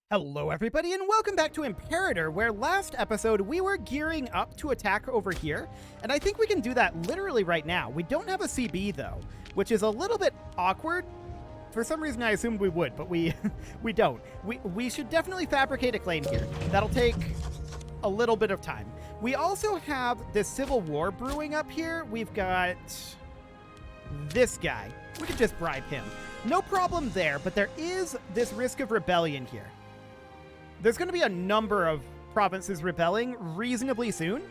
Hello everybody and welcome back to Imperator, where last episode we were gearing up to attack over here, and I think we can do that literally right now. We don't have a CB though, which is a little bit awkward. For some reason I assumed we would, but we don't. We should definitely fabricate a claim here. That'll take a little bit of time. We also have this civil war brewing up here. We've got this guy. We could just bribe him. No problem there, but there is this risk of rebellion here. There's going to be a number of provinces rebelling reasonably soon.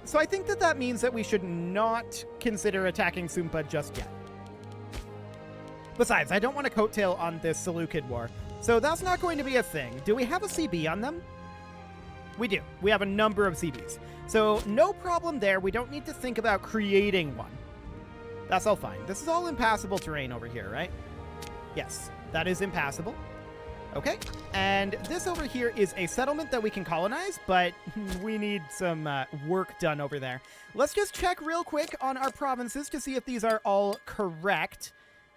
So I think that means that we should not consider attacking Sumpa just yet. Besides, I don't want to coattail on this Seleukid war, so that's not going to be a thing. Do we have a CB on them? We do. We have a number of CBs. So no problem there. We don't need to think about creating one. That's all fine. This is all impassable terrain over here, right? Yes, that is impassable. Okay, and this over here is a settlement that we can colonize, but we need some work done over there. Let's just check real quick on our provinces to see if these are all correct.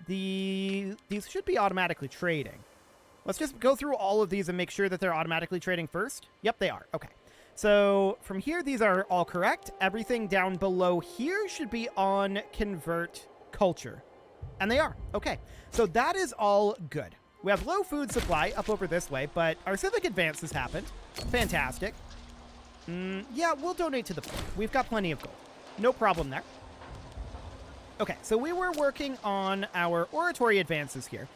These should be automatically trading. Let's just go through all of these and make sure that they're automatically trading first. Yep, they are. Okay. So from here, these are all correct. Everything down below here should be on convert culture. And they are. Okay. So that is all good. We have low food supply up over this way, but our civic advance has happened. Fantastic. Yeah, we'll donate to the poor. We've got plenty of gold. No problem there. Okay, so we were working on our oratory advances here.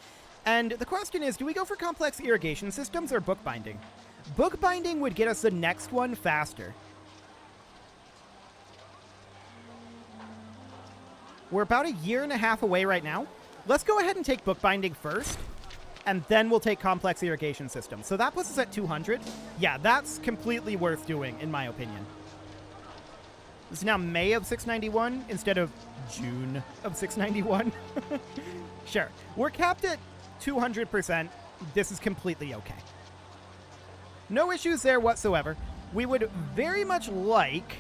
And the question is, do we go for complex irrigation systems or bookbinding? Bookbinding would get us the next one faster. We're about a year and a half away right now. Let's go ahead and take bookbinding first, and then we'll take complex irrigation systems. So that puts us at 200. Yeah, that's completely worth doing, in my opinion. This is now May of 691 instead of June of 691. Sure. We're capped at 200%. This is completely okay. No issues there whatsoever. We would very much like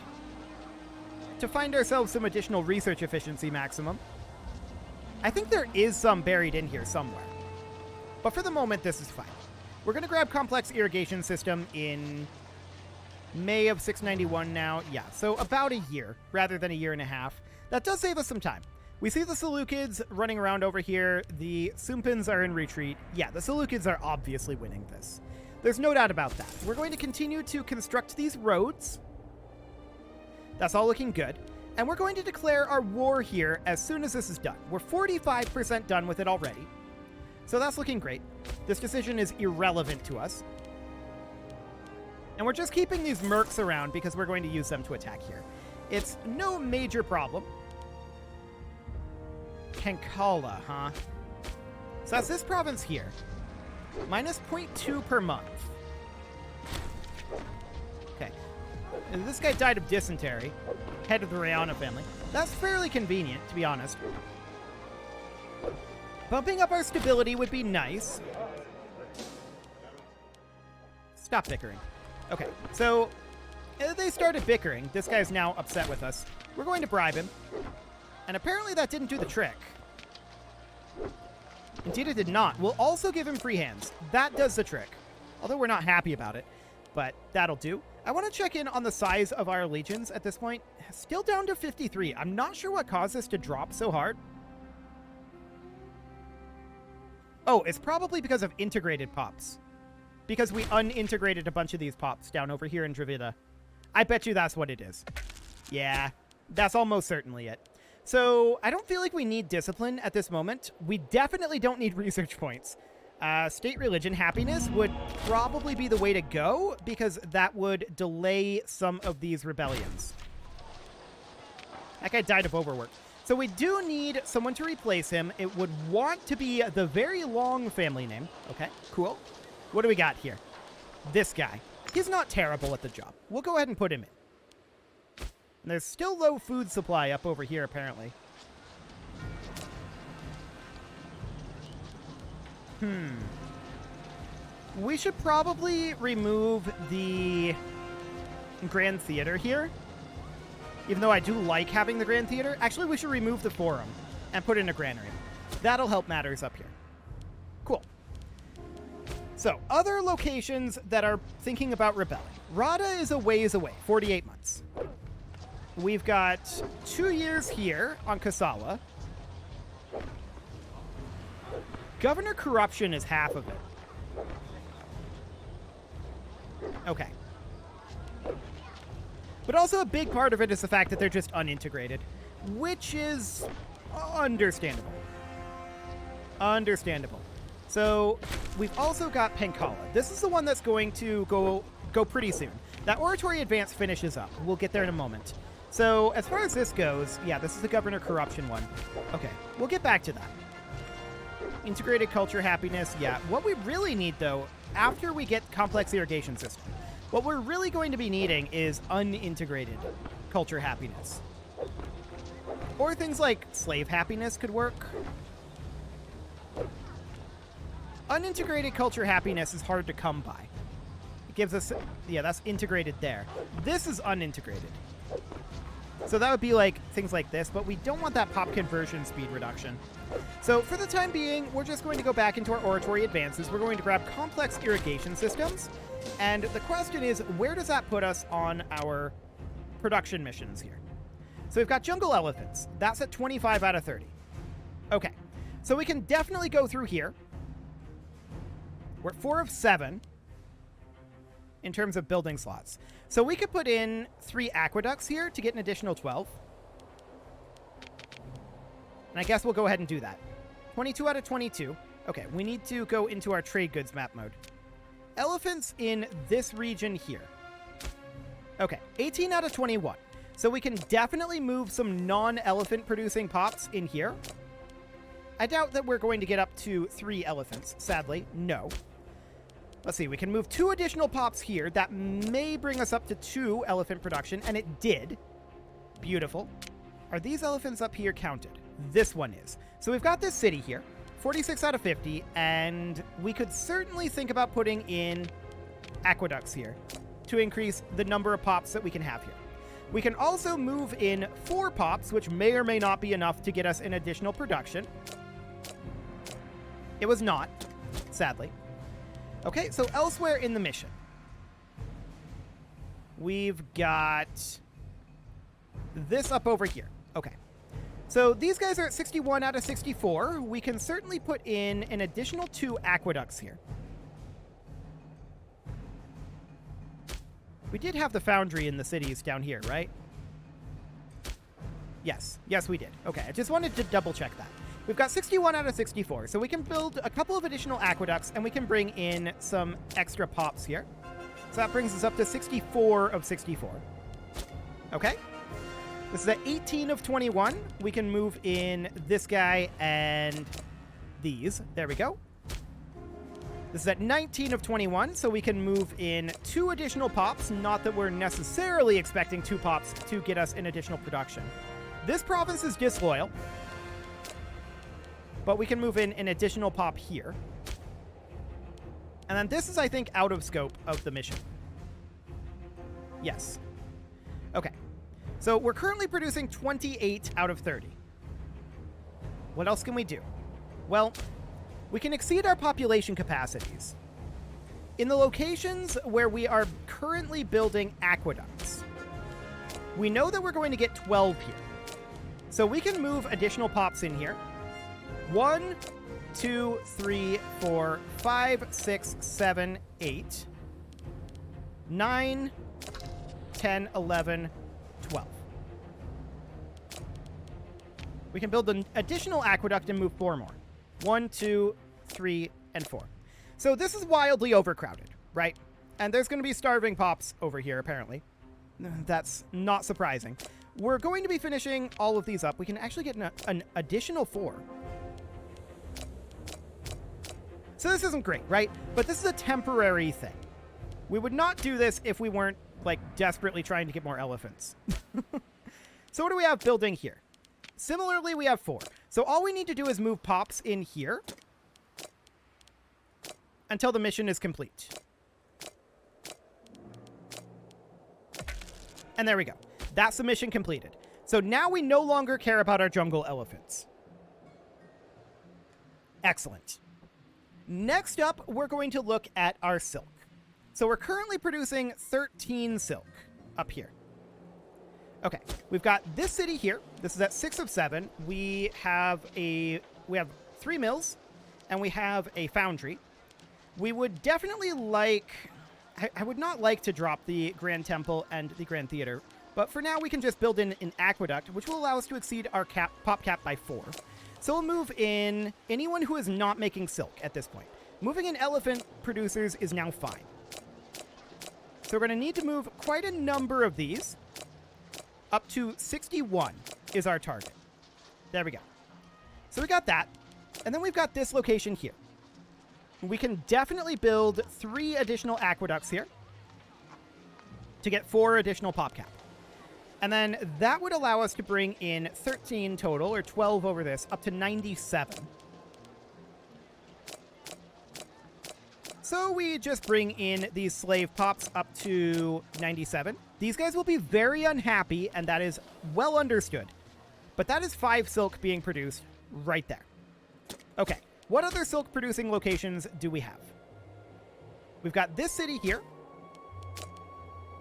to find ourselves some additional research efficiency maximum. I think there is some buried in here somewhere. But for the moment, this is fine. We're going to grab complex irrigation system in May of 691 now. Yeah, so about a year rather than a year and a half. That does save us some time. We see the Seleukids running around over here. The Sumpans are in retreat. Yeah, the Seleukids are obviously winning this. There's no doubt about that. We're going to continue to construct these roads. That's all looking good. And we're going to declare our war here as soon as this is done. We're 45% done with it already. So that's looking great. This decision is irrelevant to us. And we're just keeping these mercs around because we're going to use them to attack here. It's no major problem. Kankala, huh? So that's this province here. Minus 0.2 per month. Okay. And this guy died of dysentery. Head of the Rayana family. That's fairly convenient, to be honest. Bumping up our stability would be nice. Stop bickering. Okay, so they started bickering. This guy's now upset with us. We're going to bribe him. And apparently that didn't do the trick. Indeed, it did not. We'll also give him free hands. That does the trick. Although we're not happy about it. But that'll do. I want to check in on the size of our legions at this point. Still down to 53. I'm not sure what caused this to drop so hard. Oh, it's probably because of integrated pops. Because we unintegrated a bunch of these pops down over here in Dravida. I bet you that's what it is. Yeah, that's almost certainly it. So, I don't feel like we need discipline at this moment. We definitely don't need research points. State religion happiness would probably be the way to go, because that would delay some of these rebellions. That guy died of overwork. So we do need someone to replace him. It would want to be the very long family name. Okay, cool. What do we got here? This guy. He's not terrible at the job. We'll go ahead and put him in. And there's still low food supply up over here, apparently. We should probably remove the Grand Theater here. Even though I do like having the Grand Theater. Actually, we should remove the Forum and put in a granary. That'll help matters up here. Cool. So, other locations that are thinking about rebelling. Rada is a ways away, 48 months. We've got 2 years here on Kasawa. Governor corruption is half of it. Okay. But also a big part of it is the fact that they're just unintegrated, which is understandable. Understandable. So we've also got Penkala. This is the one that's going to go pretty soon. That oratory advance finishes up. We'll get there in a moment. So as far as this goes, yeah, this is the governor corruption one. Okay, we'll get back to that. Integrated culture happiness, yeah. What we really need, though, after we get complex irrigation system, what we're really going to be needing is unintegrated culture happiness. Or things like slave happiness could work. Unintegrated culture happiness is hard to come by. It gives us, yeah, that's integrated there. This is unintegrated. So that would be like things like this, but we don't want that pop conversion speed reduction. So for the time being, we're just going to go back into our oratory advances. We're going to grab complex irrigation systems. And the question is, where does that put us on our production missions here? So we've got jungle elephants. That's at 25 out of 30. Okay, so we can definitely go through here. We're at 4 of 7 in terms of building slots. So we could put in 3 aqueducts here to get an additional 12. And I guess we'll go ahead and do that. 22 out of 22. Okay, we need to go into our trade goods map mode. Elephants in this region here. Okay, 18 out of 21. So we can definitely move some non-elephant producing pops in here. I doubt that we're going to get up to 3 elephants, sadly. No. Let's see, we can move 2 additional pops here. That may bring us up to 2 elephant production, and it did. Beautiful. Are these elephants up here counted? This one is. So we've got this city here, 46 out of 50, and we could certainly think about putting in aqueducts here to increase the number of pops that we can have here. We can also move in 4 pops, which may or may not be enough to get us an additional production. It was not, sadly. Okay, so elsewhere in the mission, we've got this up over here. Okay. So these guys are at 61 out of 64. We can certainly put in an additional 2 aqueducts here. We did have the foundry in the cities down here, right? Yes. Yes, we did. Okay, I just wanted to double check that. We've got 61 out of 64, so we can build a couple of additional aqueducts, and we can bring in some extra pops here. So that brings us up to 64 of 64. Okay. This is at 18 of 21. We can move in this guy and these. There we go. This is at 19 of 21, so we can move in 2 additional pops. Not that we're necessarily expecting 2 pops to get us an additional production. This province is disloyal, but we can move in an additional pop here. And then this is, I think, out of scope of the mission. Yes. Okay. So we're currently producing 28 out of 30. What else can we do? Well, we can exceed our population capacities. In the locations where we are currently building aqueducts, we know that we're going to get 12 here. So we can move additional pops in here. 1, 2, 3, 4, 5, 6, 7, 8, 9, 10, 11, 12. We can build an additional aqueduct and move 4 more. 1, 2, 3, and 4. So this is wildly overcrowded, right? And there's going to be starving pops over here, apparently. That's not surprising. We're going to be finishing all of these up. We can actually get an additional 4. So this isn't great, right? But this is a temporary thing. We would not do this if we weren't, like, desperately trying to get more elephants. So what do we have building here? Similarly, we have 4. So all we need to do is move pops in here until the mission is complete. And there we go. That's the mission completed. So now we no longer care about our jungle elephants. Excellent. Next up, we're going to look at our silk. So we're currently producing 13 silk up here. Okay, we've got this city here. This is at 6 of 7. We have 3 mills, and we have a foundry. We would definitely like... I would not like to drop the Grand Temple and the Grand Theater, but for now we can just build in an aqueduct, which will allow us to exceed our pop cap by 4. So we'll move in anyone who is not making silk at this point. Moving in elephant producers is now fine. So we're going to need to move quite a number of these. Up to 61 is our target. There we go. So we got that. And then we've got this location here. We can definitely build 3 additional aqueducts here to get 4 additional pop cap. And then that would allow us to bring in 13 total, or 12 over this, up to 97. So we just bring in these slave pops up to 97. These guys will be very unhappy, and that is well understood. But that is 5 silk being produced right there. Okay, what other silk producing locations do we have? We've got this city here.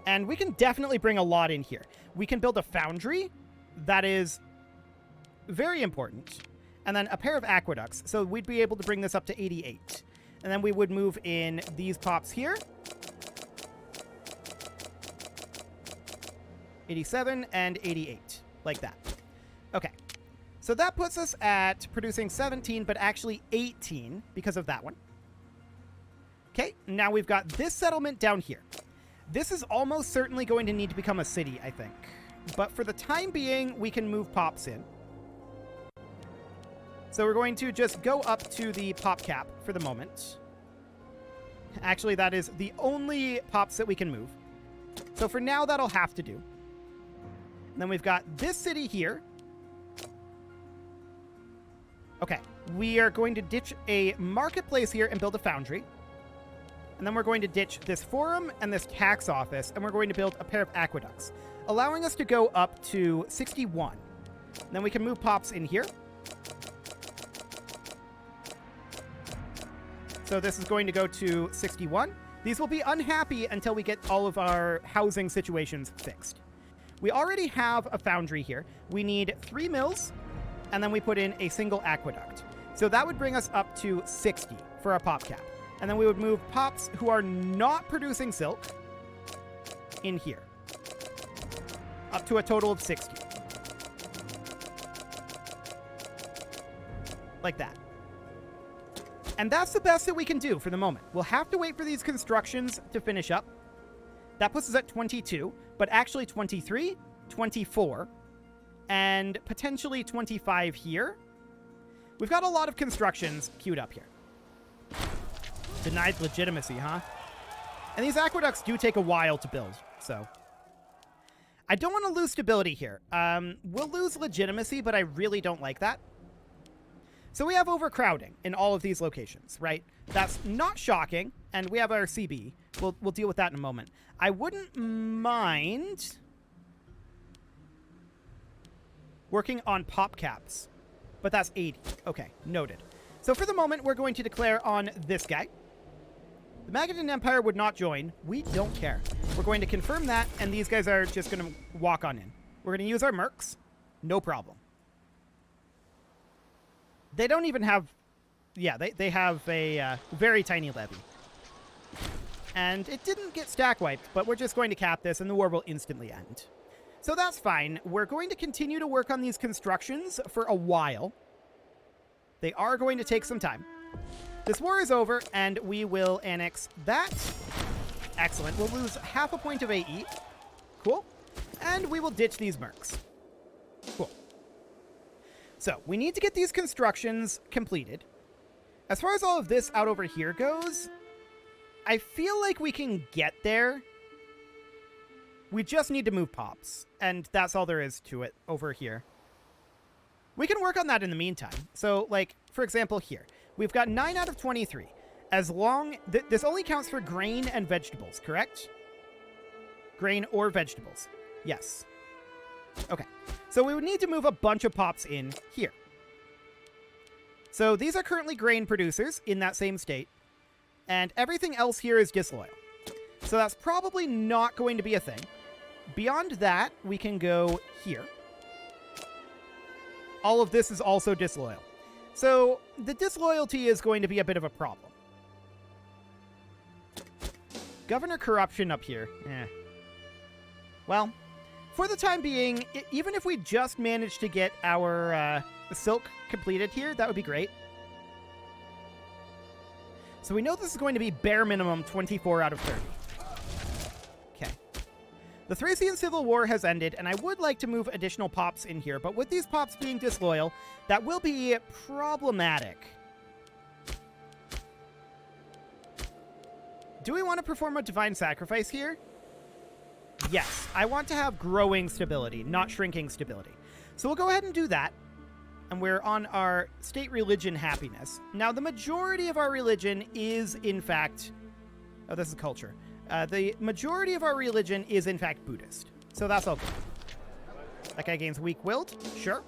And we can definitely bring a lot in here. We can build a foundry. That is very important. And then a pair of aqueducts. So we'd be able to bring this up to 88. And then we would move in these pops here. 87 and 88. Like that. Okay. So that puts us at producing 17, but actually 18 because of that one. Okay. Now we've got this settlement down here. This is almost certainly going to need to become a city, I think. But for the time being, we can move pops in. So we're going to just go up to the pop cap for the moment. Actually, that is the only pops that we can move. So for now, that'll have to do. And then we've got this city here. Okay, we are going to ditch a marketplace here and build a foundry. And then we're going to ditch this forum and this tax office, and we're going to build a pair of aqueducts, allowing us to go up to 61. And then we can move pops in here. So this is going to go to 61. These will be unhappy until we get all of our housing situations fixed. We already have a foundry here. We need 3 mills, and then we put in a single aqueduct. So that would bring us up to 60 for our pop cap. And then we would move pops who are not producing silk in here. Up to a total of 60. Like that. And that's the best that we can do for the moment. We'll have to wait for these constructions to finish up. That puts us at 22, but actually 23, 24, and potentially 25 here. We've got a lot of constructions queued up here. Denied legitimacy, huh? And these aqueducts do take a while to build, so. I don't want to lose stability here. We'll lose legitimacy, but I really don't like that. So we have overcrowding in all of these locations, right? That's not shocking, and we have our CB. We'll deal with that in a moment. I wouldn't mind working on pop caps, but that's 80. Okay, noted. So for the moment, we're going to declare on this guy. The Magadan Empire would not join. We don't care. We're going to confirm that, and these guys are just going to walk on in. We're going to use our mercs. No problem. They don't even have... Yeah, they have a very tiny levy. And it didn't get stack wiped, but we're just going to cap this, and the war will instantly end. So that's fine. We're going to continue to work on these constructions for a while. They are going to take some time. This war is over, and we will annex that. Excellent. We'll lose half a point of AE. Cool. And we will ditch these mercs. Cool. So, we need to get these constructions completed. As far as all of this out over here goes, I feel like we can get there. We just need to move pops, and that's all there is to it over here. We can work on that in the meantime. So, like, for example, here. We've got 9 out of 23. As long... this only counts for grain and vegetables, correct? Grain or vegetables. Yes. Okay. So we would need to move a bunch of pops in here. So these are currently grain producers in that same state, and everything else here is disloyal. So that's probably not going to be a thing. Beyond that, we can go here. All of this is also disloyal. So the disloyalty is going to be a bit of a problem. Governor corruption up here. Well, for the time being, even if we just managed to get our silk completed here, that would be great. So we know this is going to be bare minimum 24 out of 30. Okay. The Thracian Civil War has ended, and I would like to move additional pops in here, but with these pops being disloyal, that will be problematic. Do we want to perform a divine sacrifice here? Yes, I want to have growing stability, not shrinking stability. So we'll go ahead and do that. And we're on our state religion happiness. Now, the majority of our religion is, in fact... Oh, this is culture. The majority of our religion is, in fact, Buddhist. So that's okay. That guy gains weak-willed. Sure.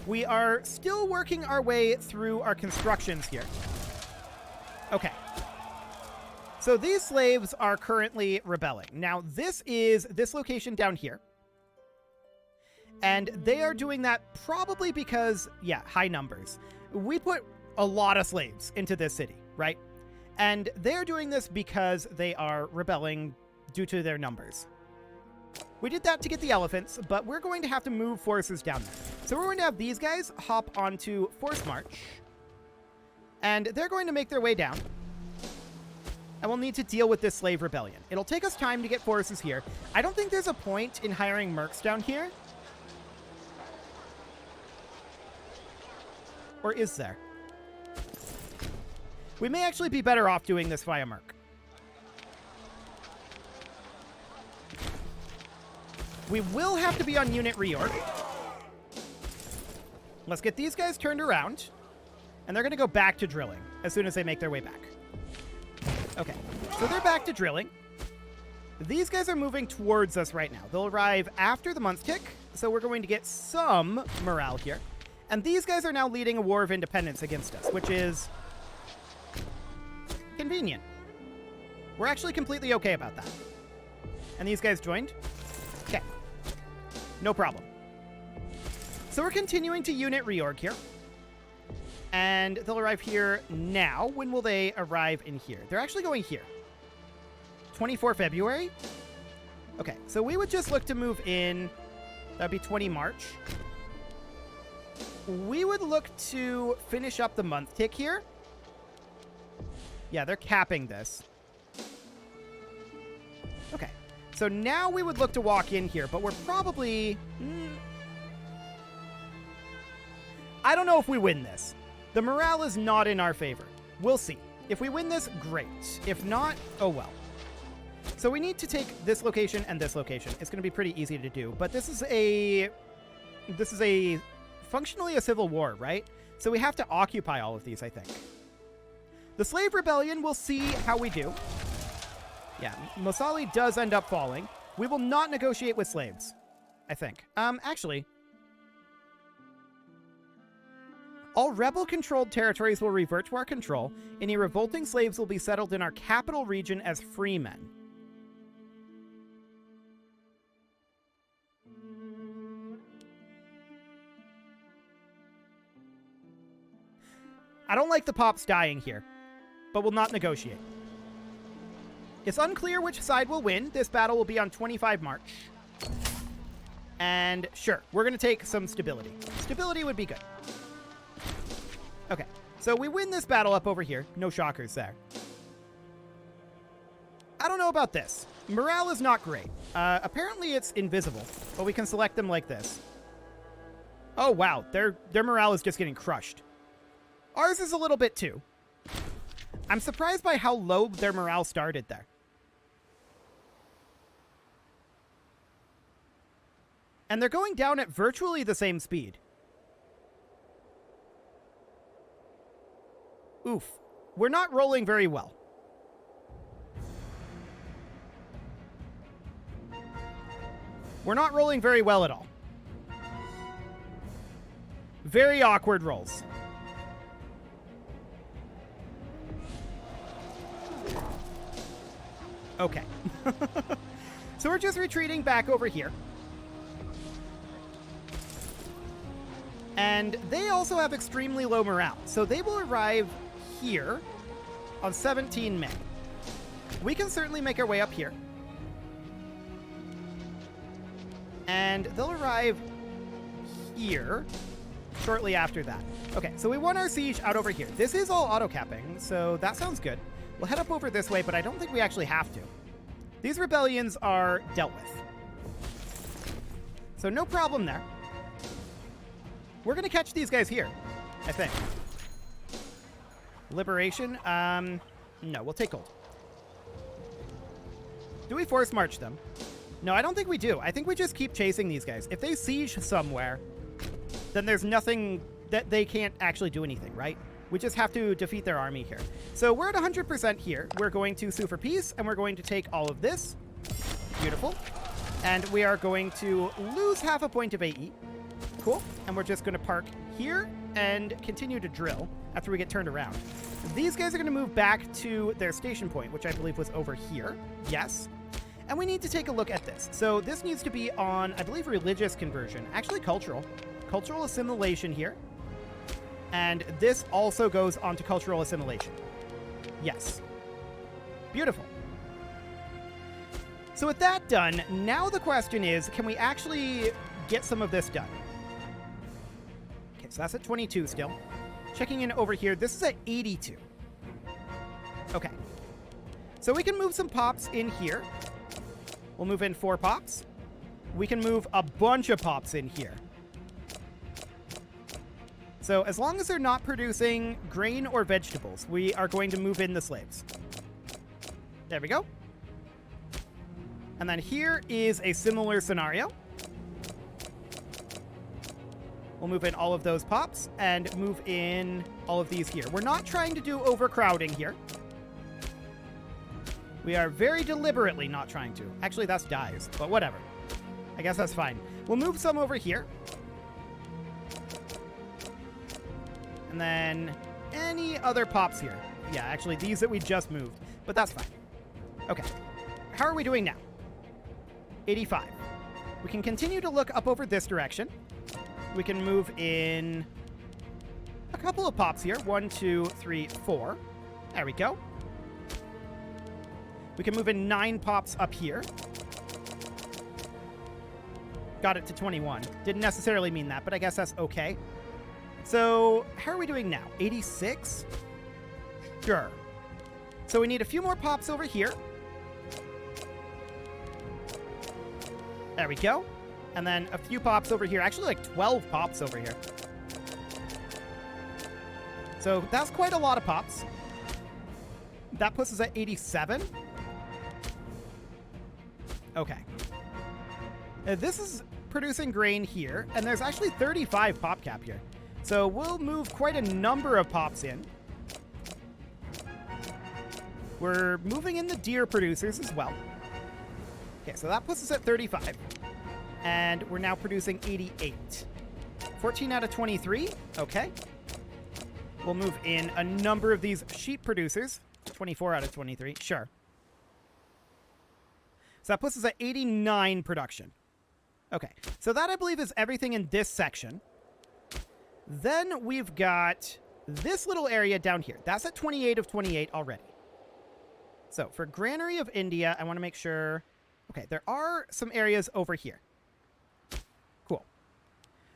We are still working our way through our constructions here. Okay. So these slaves are currently rebelling. Now, this is this location down here. And they are doing that probably because, yeah, high numbers. We put a lot of slaves into this city, right? And they're doing this because they are rebelling due to their numbers. We did that to get the elephants, but we're going to have to move forces down there. So we're going to have these guys hop onto Force March. And they're going to make their way down. And we'll need to deal with this slave rebellion. It'll take us time to get forces here. I don't think there's a point in hiring mercs down here. Or is there? We may actually be better off doing this via merc. We will have to be on unit reorg. Let's get these guys turned around. And they're going to go back to drilling as soon as they make their way back. Okay, so they're back to drilling. These guys are moving towards us right now. They'll arrive after the month tick, so we're going to get some morale here. And these guys are now leading a war of independence against us, which is convenient. We're actually completely okay about that. And these guys joined? Okay. No problem. So we're continuing to unit reorg here. And they'll arrive here now. When will they arrive in here? They're actually going here. 24 February? Okay, so we would just look to move in. That'd be 20 March. We would look to finish up the month tick here. Yeah, they're capping this. Okay, so now we would look to walk in here, but we're probably... I don't know if we win this. The morale is not in our favor. We'll see. If we win this, great. If not, oh well. So we need to take this location and this location. It's going to be pretty easy to do, but this is a functionally a civil war, right? So we have to occupy all of these, I think. The slave rebellion, we'll see how we do. Yeah, Mosali does end up falling. We will not negotiate with slaves, I think. Actually... All rebel-controlled territories will revert to our control. Any revolting slaves will be settled in our capital region as freemen. I don't like the pops dying here, but we'll not negotiate. It's unclear which side will win. This battle will be on 25 March. And sure, we're going to take some stability. Stability would be good. Okay, so we win this battle up over here. No shockers there. I don't know about this. Morale is not great. Apparently it's invisible, but we can select them like this. Oh, wow. Their morale is just getting crushed. Ours is a little bit too. I'm surprised by how low their morale started there. And they're going down at virtually the same speed. Oof. We're not rolling very well. We're not rolling very well at all. Very awkward rolls. Okay. So we're just retreating back over here. And they also have extremely low morale. So they will arrive here on 17 May. We can certainly make our way up here. And they'll arrive here shortly after that. Okay, so we want our siege out over here. This is all auto-capping, so that sounds good. We'll head up over this way, but I don't think we actually have to. These rebellions are dealt with. So no problem there. We're going to catch these guys here, I think. Liberation? No, we'll take gold. Do we force march them? No, I don't think we do. I think we just keep chasing these guys. If they siege somewhere, then there's nothing that they can't actually do anything, right? We just have to defeat their army here. So we're at 100% here. We're going to sue for peace, and we're going to take all of this. Beautiful. And we are going to lose half a point of AE. Cool. And we're just going to park here and continue to drill after we get turned around. These guys are going to move back to their station point, which I believe was over here. Yes. And we need to take a look at this. So this needs to be on, I believe, religious conversion. Actually, cultural. Cultural assimilation here. And this also goes on to cultural assimilation. Yes. Beautiful. So with that done, now the question is, can we actually get some of this done? Okay, so that's at 22 still. Checking in over here, this is at 82. Okay. So we can move some pops in here. We'll move in 4 pops. We can move a bunch of pops in here. So as long as they're not producing grain or vegetables, we are going to move in the slaves. There we go. And then here is a similar scenario. We'll move in all of those pops and move in all of these here. We're not trying to do overcrowding here. We are very deliberately not trying to. Actually, that's dies, but whatever. I guess that's fine. We'll move some over here. And then any other pops here. Yeah, actually, these that we just moved, but that's fine. Okay. How are we doing now? 85. We can continue to look up over this direction. We can move in a couple of pops here. 1, 2, 3, 4. There we go. We can move in 9 pops up here. Got it to 21. Didn't necessarily mean that, but I guess that's okay. So, how are we doing now? 86? Sure. So we need a few more pops over here. There we go. And then a few pops over here. Actually, like 12 pops over here. So that's quite a lot of pops. That puts us at 87. Okay. This is producing grain here, and there's actually 35 pop cap here. So we'll move quite a number of pops in. We're moving in the deer producers as well. Okay, so that puts us at 35. And we're now producing 88. 14 out of 23. Okay. We'll move in a number of these sheep producers. 24 out of 23. Sure. So that puts us at 89 production. Okay. So that, I believe, is everything in this section. Then we've got this little area down here. That's at 28 of 28 already. So for Granary of India, I want to make sure... Okay, there are some areas over here. Cool.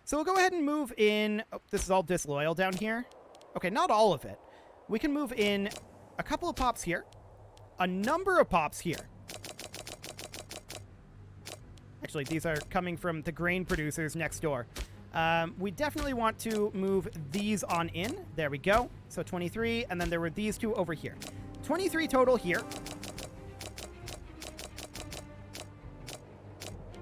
So we'll go ahead and move in... Oh, this is all disloyal down here. Okay, not all of it. We can move in a couple of pops here. A number of pops here. Actually, these are coming from the grain producers next door. We definitely want to move these on in. There we go. So 23, and then there were these two over here. 23 total here.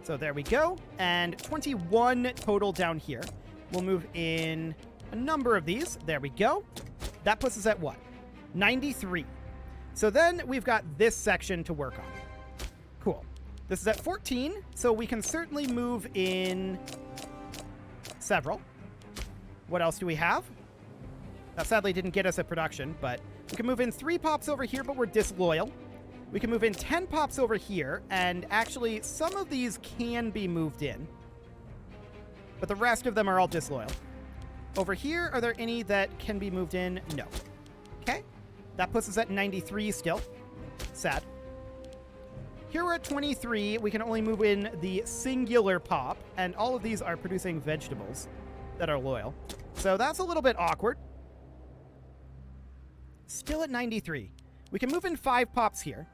So there we go. And 21 total down here. We'll move in a number of these. There we go. That puts us at what? 93. So then we've got this section to work on. Cool. This is at 14, so we can certainly move in several. What else do we have? That sadly didn't get us a production, but we can move in 3 pops over here, but we're disloyal. We can move in 10 pops over here, and actually some of these can be moved in, but the rest of them are all disloyal. Over here, are there any that can be moved in? No. Okay. That puts us at 93 still. Sad. Here we're at 23. We can only move in the singular pop, and all of these are producing vegetables that are loyal. So that's a little bit awkward. Still at 93. We can move in 5 pops here.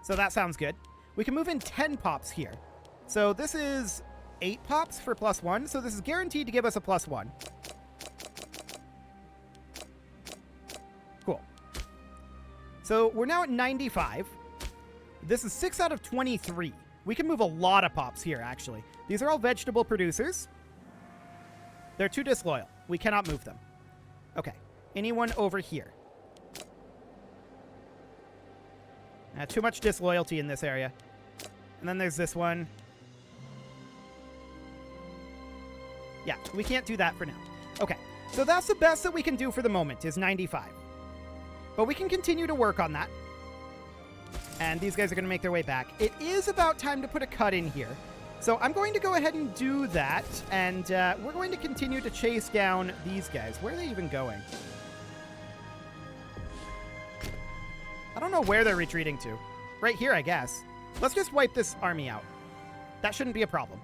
So that sounds good. We can move in 10 pops here. So this is 8 pops for +1. So this is guaranteed to give us a +1. Cool. So we're now at 95. This is 6 out of 23. We can move a lot of pops here, actually. These are all vegetable producers. They're too disloyal. We cannot move them. Okay. Anyone over here? Too much disloyalty in this area. And then there's this one. Yeah, we can't do that for now. Okay, so that's the best that we can do for the moment, is 95. But we can continue to work on that. And these guys are going to make their way back. It is about time to put a cut in here. So I'm going to go ahead and do that. And we're going to continue to chase down these guys. Where are they even going? I don't know where they're retreating to. Right here, I guess. Let's just wipe this army out. That shouldn't be a problem.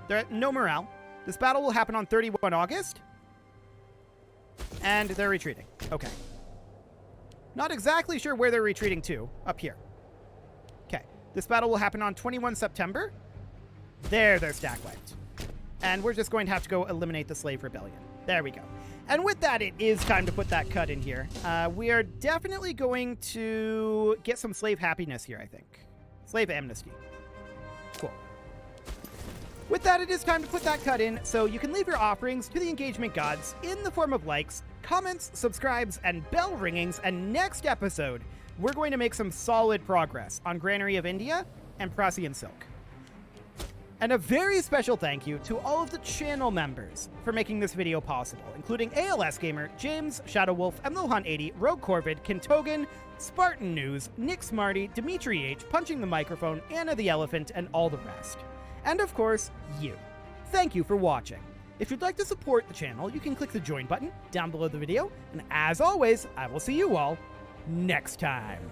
They're at no morale. This battle will happen on 31 August. And they're retreating. Okay. Not exactly sure where they're retreating to. Up here. Okay. This battle will happen on 21 September. There, they're stack wiped. And we're just going to have to go eliminate the slave rebellion. There we go. And with that, it is time to put that cut in here. We are definitely going to get some slave happiness here, I think. Slave amnesty. Cool. With that, it is time to put that cut in, so you can leave your offerings to the engagement gods in the form of likes, comments, subscribes, and bell ringings, and next episode, we're going to make some solid progress on Granary of India and Prussian Silk. And a very special thank you to all of the channel members for making this video possible, including ALS Gamer, James, Shadow Wolf, Emlohan80, Rogue Corvid, Kintogan, Spartan News, Nick Smarty, Dimitri H, Punching the Microphone, Anna the Elephant, and all the rest. And of course, you. Thank you for watching. If you'd like to support the channel, you can click the join button down below the video, and as always, I will see you all next time.